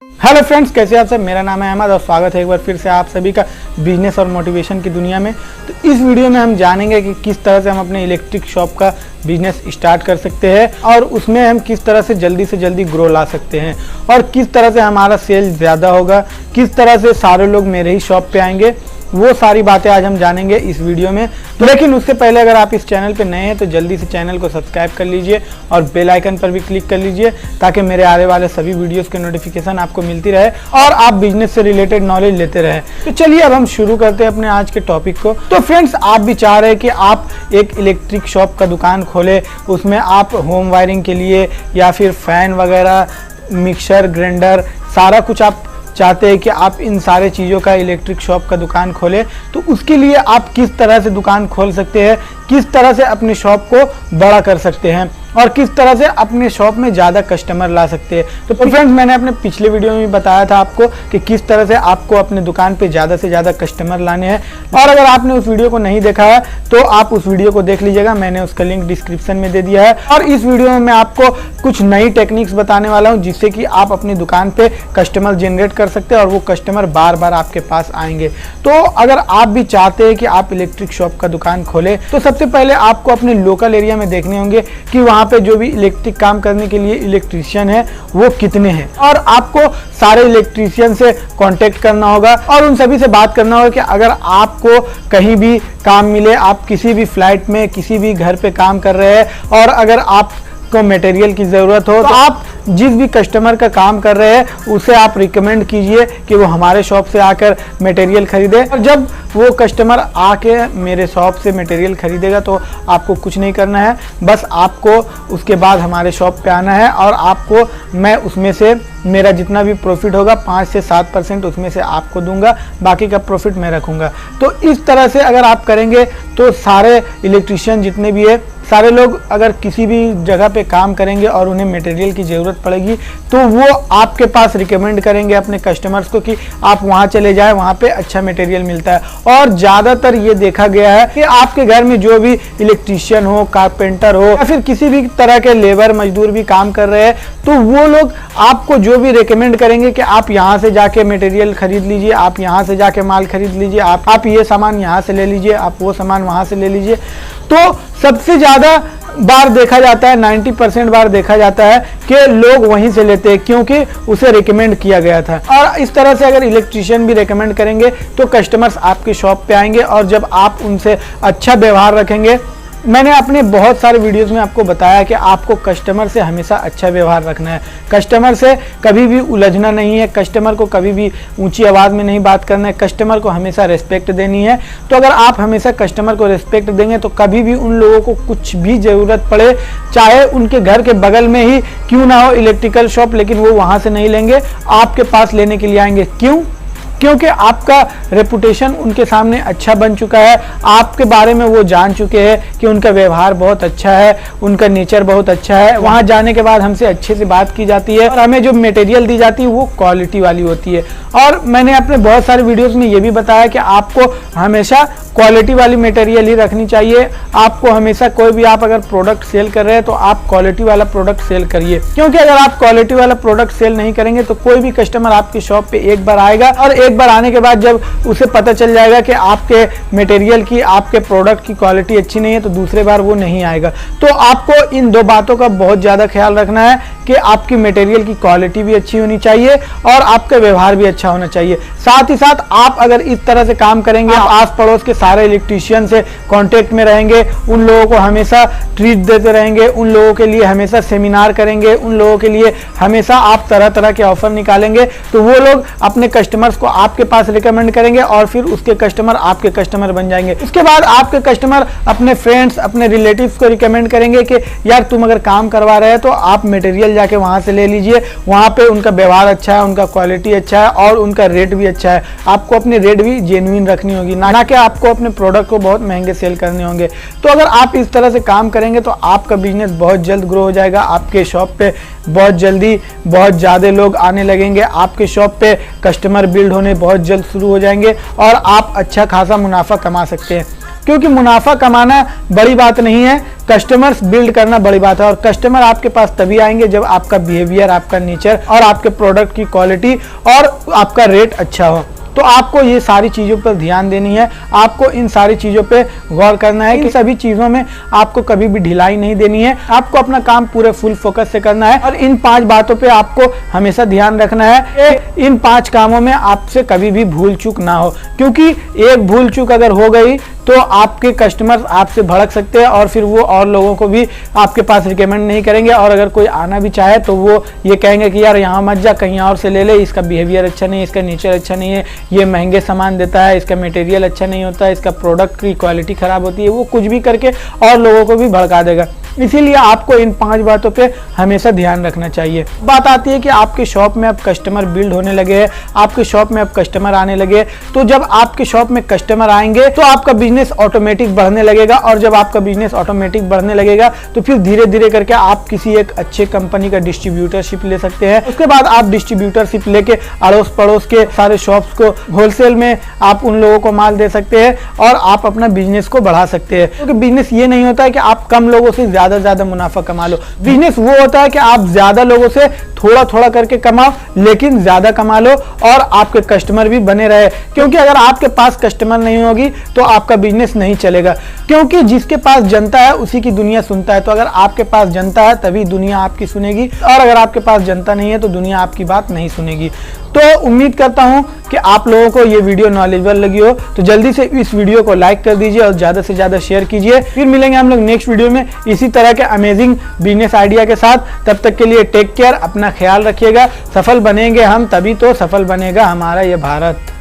Hello friends, कैसे आप सब। मेरा नाम है अहमद और स्वागत है एक बार फिर से आप सभी का बिजनेस और मोटिवेशन की दुनिया में। तो इस वीडियो में हम जानेंगे कि किस तरह से हम अपने इलेक्ट्रिक शॉप का बिजनेस स्टार्ट कर सकते हैं और उसमें हम किस तरह से जल्दी ग्रो ला सकते हैं और किस तरह से हमारा सेल ज़्यादा होगा, किस तरह से सारे लोग मेरे ही शॉप पे आएंगे। वो सारी बातें आज हम जानेंगे इस वीडियो में। तो लेकिन उससे पहले अगर आप इस चैनल पे नए हैं तो जल्दी से चैनल को सब्सक्राइब कर लीजिए और बेल आइकन पर भी क्लिक कर लीजिए ताकि मेरे आने वाले सभी वीडियोस के नोटिफिकेशन आपको मिलती रहे और आप बिजनेस से रिलेटेड नॉलेज लेते रहे। तो चलिए अब हम शुरू करते हैं अपने आज के टॉपिक को। तो फ्रेंड्स, आप भी चाह रहे हैं कि आप एक इलेक्ट्रिक शॉप का दुकान खोले, उसमें आप होम वायरिंग के लिए या फिर फैन वगैरह, मिक्सर, ग्राइंडर, सारा कुछ आप चाहते हैं कि आप इन सारे चीज़ों का इलेक्ट्रिक शॉप का दुकान खोलें। तो उसके लिए आप किस तरह से दुकान खोल सकते हैं, किस तरह से अपने शॉप को बड़ा कर सकते हैं और किस तरह से अपने शॉप में ज़्यादा कस्टमर ला सकते हैं। तो फ्रेंड्स, मैंने अपने पिछले वीडियो में बताया था आपको कि किस तरह से आपको अपने दुकान पे ज़्यादा से ज़्यादा कस्टमर लाने हैं। और अगर आपने उस वीडियो को नहीं देखा है तो आप उस वीडियो को देख लीजिएगा, मैंने उसका लिंक डिस्क्रिप्शन में दे दिया है। और इस वीडियो में मैं आपको कुछ नई टेक्निक्स बताने वाला हूँ जिससे कि आप अपनी दुकान पे कस्टमर जनरेट कर सकते हैं और वो कस्टमर बार बार आपके पास आएंगे। तो अगर आप भी चाहते हैं कि आप इलेक्ट्रिक शॉप का दुकान खोलें तो सबसे पहले आपको अपने लोकल एरिया में देखने होंगे कि वहाँ पे जो भी इलेक्ट्रिक काम करने के लिए इलेक्ट्रीशियन है वो कितने हैं, और आपको सारे इलेक्ट्रीशियन से कांटेक्ट करना होगा और उन सभी से बात करना होगा कि अगर आपको कहीं भी काम मिले, आप किसी भी फ्लैट में किसी भी घर पे काम कर रहे हैं और अगर आपको मटेरियल की ज़रूरत हो तो आप जिस भी कस्टमर का काम कर रहे हैं उसे आप रिकमेंड कीजिए कि वो हमारे शॉप से आकर मटेरियल खरीदे। और जब वो कस्टमर आके मेरे शॉप से मटेरियल खरीदेगा तो आपको कुछ नहीं करना है, बस आपको उसके बाद हमारे शॉप पे आना है और आपको मैं उसमें से मेरा जितना भी प्रॉफिट होगा 5 से 7% उसमें से आपको दूंगा, बाकी का प्रॉफिट मैं रखूँगा। तो इस तरह से अगर आप करेंगे तो सारे इलेक्ट्रीशियन जितने भी है, सारे लोग अगर किसी भी जगह पे काम करेंगे और उन्हें मटेरियल की ज़रूरत पड़ेगी तो वो आपके पास रिकमेंड करेंगे अपने कस्टमर्स को कि आप वहाँ चले जाएं, वहाँ पे अच्छा मटेरियल मिलता है। और ज़्यादातर ये देखा गया है कि आपके घर में जो भी इलेक्ट्रीशियन हो, कारपेंटर हो या फिर किसी भी तरह के लेबर मजदूर भी काम कर रहे हैं तो वो लोग आपको जो भी रिकमेंड करेंगे कि आप यहाँ से जाके मटेरियल खरीद लीजिए, आप यहाँ से जाके माल खरीद लीजिए, आप ये सामान यहाँ से ले लीजिए, आप वो सामान वहाँ से ले लीजिए। तो सबसे ज़्यादा बार देखा जाता है, 90% बार देखा जाता है कि लोग वहीं से लेते हैं क्योंकि उसे रिकमेंड किया गया था। और इस तरह से अगर इलेक्ट्रीशियन भी रिकमेंड करेंगे तो कस्टमर्स आपके शॉप पे आएंगे और जब आप उनसे अच्छा व्यवहार रखेंगे, मैंने अपने बहुत सारे वीडियोस में आपको बताया कि आपको कस्टमर से हमेशा अच्छा व्यवहार रखना है, कस्टमर से कभी भी उलझना नहीं है, कस्टमर को कभी भी ऊंची आवाज़ में नहीं बात करना है, कस्टमर को हमेशा रिस्पेक्ट देनी है। तो अगर आप हमेशा कस्टमर को रिस्पेक्ट देंगे तो कभी भी उन लोगों को कुछ भी ज़रूरत पड़े, चाहे उनके घर के बगल में ही क्यों ना हो इलेक्ट्रिकल शॉप, लेकिन वो वहाँ से नहीं लेंगे, आपके पास लेने के लिए आएंगे। क्यों? क्योंकि आपका रेपुटेशन उनके सामने अच्छा बन चुका है, आपके बारे में वो जान चुके हैं कि उनका व्यवहार बहुत अच्छा है, उनका नेचर बहुत अच्छा है। वहाँ जाने के बाद हमसे अच्छे से बात की जाती है और हमें जो मटेरियल दी जाती है वो क्वालिटी वाली होती है। और मैंने अपने बहुत सारे वीडियोस में ये भी बताया कि आपको हमेशा क्वालिटी वाली मटेरियल ही रखनी चाहिए। आपको हमेशा कोई भी आप अगर प्रोडक्ट सेल कर रहे हैं तो आप क्वालिटी वाला प्रोडक्ट सेल करिए, क्योंकि अगर आप क्वालिटी वाला प्रोडक्ट सेल नहीं करेंगे तो कोई भी कस्टमर आपकी शॉप पे एक बार आएगा और एक बार आने के बाद जब उसे पता चल जाएगा कि आपके मटेरियल की, आपके प्रोडक्ट की क्वालिटी अच्छी नहीं है तो दूसरे बार वो नहीं आएगा। तो आपको इन दो बातों का बहुत ज़्यादा ख्याल रखना है कि आपकी मटेरियल की क्वालिटी भी अच्छी होनी चाहिए और आपका व्यवहार भी अच्छा होना चाहिए। साथ ही साथ आप अगर इस तरह से काम करेंगे, आप आस पड़ोस के सारे इलेक्ट्रीशियन से कांटेक्ट में रहेंगे, उन लोगों को हमेशा ट्रीट देते रहेंगे, उन लोगों के लिए हमेशा सेमिनार करेंगे, उन लोगों के लिए हमेशा आप तरह तरह के ऑफर निकालेंगे, तो वो लोग अपने कस्टमर्स को आपके पास रिकमेंड करेंगे और फिर उसके कस्टमर आपके कस्टमर बन जाएंगे। उसके बाद आपके कस्टमर अपने फ्रेंड्स, अपने रिलेटिव्स को रिकमेंड करेंगे कि यार तुम अगर काम करवा रहे हैं तो आप मटेरियल जाके वहाँ से ले लीजिए, वहाँ पे उनका व्यवहार अच्छा है, उनका क्वालिटी अच्छा है और उनका रेट भी अच्छा है। आपको अपनी रेट भी जेन्युइन रखनी होगी, ना कि आपको अपने प्रोडक्ट को बहुत महंगे सेल करने होंगे। तो अगर आप इस तरह से काम करेंगे तो आपका बिजनेस बहुत जल्द ग्रो हो जाएगा, आपके शॉप पे बहुत जल्दी बहुत ज़्यादा लोग आने लगेंगे, आपके शॉप पे कस्टमर बिल्ड होने बहुत जल्द शुरू हो जाएंगे और आप अच्छा खासा मुनाफा कमा सकते हैं। क्योंकि मुनाफा कमाना बड़ी बात नहीं है, कस्टमर्स बिल्ड करना बड़ी बात है। और कस्टमर आपके पास तभी आएंगे जब आपका बिहेवियर, आपका नेचर और आपके प्रोडक्ट की क्वालिटी और आपका रेट अच्छा हो। तो आपको ये सारी चीज़ों पर ध्यान देनी है, आपको इन सारी चीज़ों पे गौर करना है कि सभी चीज़ों में आपको कभी भी ढिलाई नहीं देनी है, आपको अपना काम पूरे फुल फोकस से करना है। और इन 5 बातों पे आपको हमेशा ध्यान रखना है, इन 5 कामों में आपसे कभी भी भूल चूक ना हो, क्योंकि एक भूल चूक अगर हो गई तो आपके कस्टमर आपसे भड़क सकते हैं और फिर वो और लोगों को भी आपके पास रिकमेंड नहीं करेंगे। और अगर कोई आना भी चाहे तो वो ये कहेंगे कि यार यहाँ मत जा, कहीं और से ले ले, इसका बिहेवियर अच्छा नहीं है, इसका नेचर अच्छा नहीं है, ये महंगे सामान देता है, इसका मटेरियल अच्छा नहीं होता है, इसका प्रोडक्ट की क्वालिटी ख़राब होती है। वो कुछ भी करके और लोगों को भी भड़का देगा। इसीलिए आपको इन 5 बातों पे हमेशा ध्यान रखना चाहिए। बात आती है कि आपके शॉप में अब कस्टमर बिल्ड होने लगे हैं, आपके शॉप में अब कस्टमर आने लगे, तो जब आपके शॉप में कस्टमर आएंगे तो आपका बिजनेस ऑटोमेटिक बढ़ने लगेगा। और जब आपका बिजनेस ऑटोमेटिक बढ़ने लगेगा तो फिर धीरे धीरे करके आप किसी एक अच्छे कंपनी का डिस्ट्रीब्यूटरशिप ले सकते हैं। उसके बाद आप डिस्ट्रीब्यूटरशिप लेके अड़ोस पड़ोस के सारे शॉप्स को होलसेल में आप उन लोगों को माल दे सकते हैं और आप अपना बिजनेस को बढ़ा सकते हैं। क्योंकि बिजनेस ये नहीं होता है कि आप कम लोगों से ज्यादा मुनाफा कमा लो। बिजनेस वो होता है कि आप ज्यादा लोगों से थोड़ा थोड़ा करके कमाओ, लेकिन ज्यादा कमा लो और आपके कस्टमर भी बने रहे। क्योंकि अगर आपके पास कस्टमर नहीं होगी तो आपका बिजनेस नहीं चलेगा, क्योंकि जिसके पास जनता है उसी की दुनिया सुनता है। तो अगर आपके पास जनता है तभी दुनिया आपकी सुनेगी, और अगर आपके पास जनता नहीं है तो दुनिया आपकी बात नहीं सुनेगी। तो उम्मीद करता हूं कि आप लोगों को ये वीडियो नॉलेजेबल लगी हो, तो जल्दी से इस वीडियो को लाइक कर दीजिए और ज़्यादा से ज़्यादा शेयर कीजिए। फिर मिलेंगे हम लोग नेक्स्ट वीडियो में इसी तरह के अमेजिंग बिजनेस आइडिया के साथ। तब तक के लिए टेक केयर, अपना ख्याल रखिएगा। सफल बनेंगे हम तभी तो सफल बनेगा हमारा ये भारत।